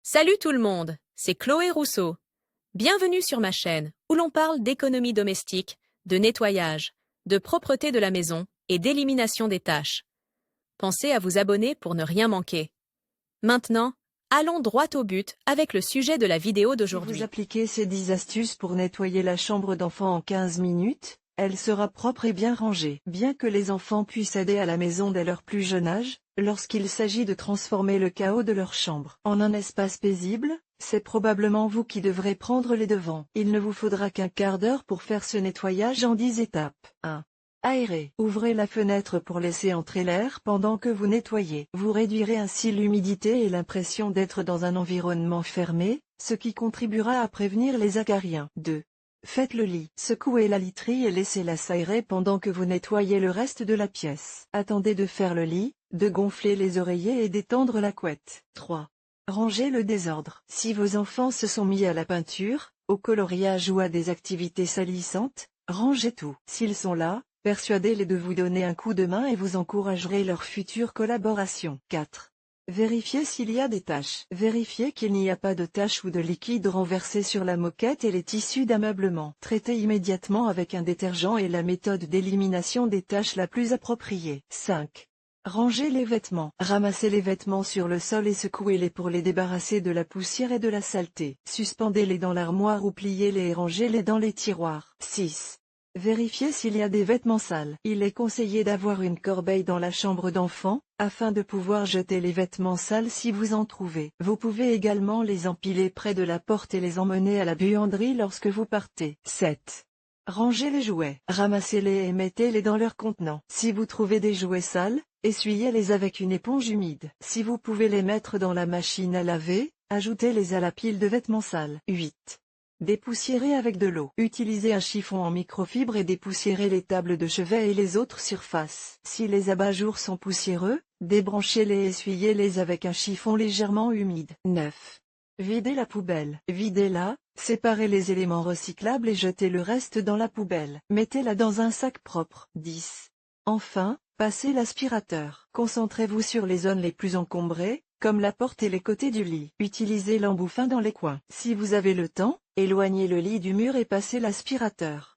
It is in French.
Salut tout le monde, c'est Chloé Rousseau. Bienvenue sur ma chaîne où l'on parle d'économie domestique, de nettoyage, de propreté de la maison et d'élimination des tâches. Pensez à vous abonner pour ne rien manquer. Maintenant, allons droit au but avec le sujet de la vidéo Si vous d'aujourd'hui. appliquez ces 10 astuces pour nettoyer la chambre d'enfant en 15 minutes, elle sera propre et bien rangée. Bien que les enfants puissent aider à la maison dès leur plus jeune âge, lorsqu'il s'agit de transformer le chaos de leur chambre en un espace paisible, c'est probablement vous qui devrez prendre les devants. Il ne vous faudra qu'un quart d'heure pour faire ce nettoyage en 10 étapes. 1. Aérer. Ouvrez la fenêtre pour laisser entrer l'air pendant que vous nettoyez. Vous réduirez ainsi l'humidité et l'impression d'être dans un environnement fermé, ce qui contribuera à prévenir les acariens. 2. Faites le lit. Secouez la literie et laissez-la s'aérer pendant que vous nettoyez le reste de la pièce. Attendez de faire le lit, de gonfler les oreillers et d'étendre la couette. 3. Rangez le désordre. Si vos enfants se sont mis à la peinture, au coloriage ou à des activités salissantes, rangez tout. S'ils sont là, persuadez-les de vous donner un coup de main et vous encouragerez leur future collaboration. 4. Vérifiez s'il y a des taches. Vérifiez qu'il n'y a pas de taches ou de liquide renversé sur la moquette et les tissus d'ameublement. Traitez immédiatement avec un détergent et la méthode d'élimination des taches la plus appropriée. 5. Rangez les vêtements. Ramassez les vêtements sur le sol et secouez-les pour les débarrasser de la poussière et de la saleté. Suspendez-les dans l'armoire ou pliez-les et rangez-les dans les tiroirs. 6. Vérifiez s'il y a des vêtements sales. Il est conseillé d'avoir une corbeille dans la chambre d'enfant, afin de pouvoir jeter les vêtements sales si vous en trouvez. Vous pouvez également les empiler près de la porte et les emmener à la buanderie lorsque vous partez. 7. Rangez les jouets. Ramassez-les et mettez-les dans leur contenant. Si vous trouvez des jouets sales, essuyez-les avec une éponge humide. Si vous pouvez les mettre dans la machine à laver, ajoutez-les à la pile de vêtements sales. 8. Dépoussiérez avec de l'eau. Utilisez un chiffon en microfibre et dépoussiérez les tables de chevet et les autres surfaces. Si les abat-jours sont poussiéreux, débranchez-les et essuyez-les avec un chiffon légèrement humide. 9. Videz la poubelle. Videz-la, séparez les éléments recyclables et jetez le reste dans la poubelle. Mettez-la dans un sac propre. 10. Enfin, passez l'aspirateur. Concentrez-vous sur les zones les plus encombrées, comme la porte et les côtés du lit. Utilisez l'embouffin dans les coins. Si vous avez le temps, éloignez le lit du mur et passez l'aspirateur.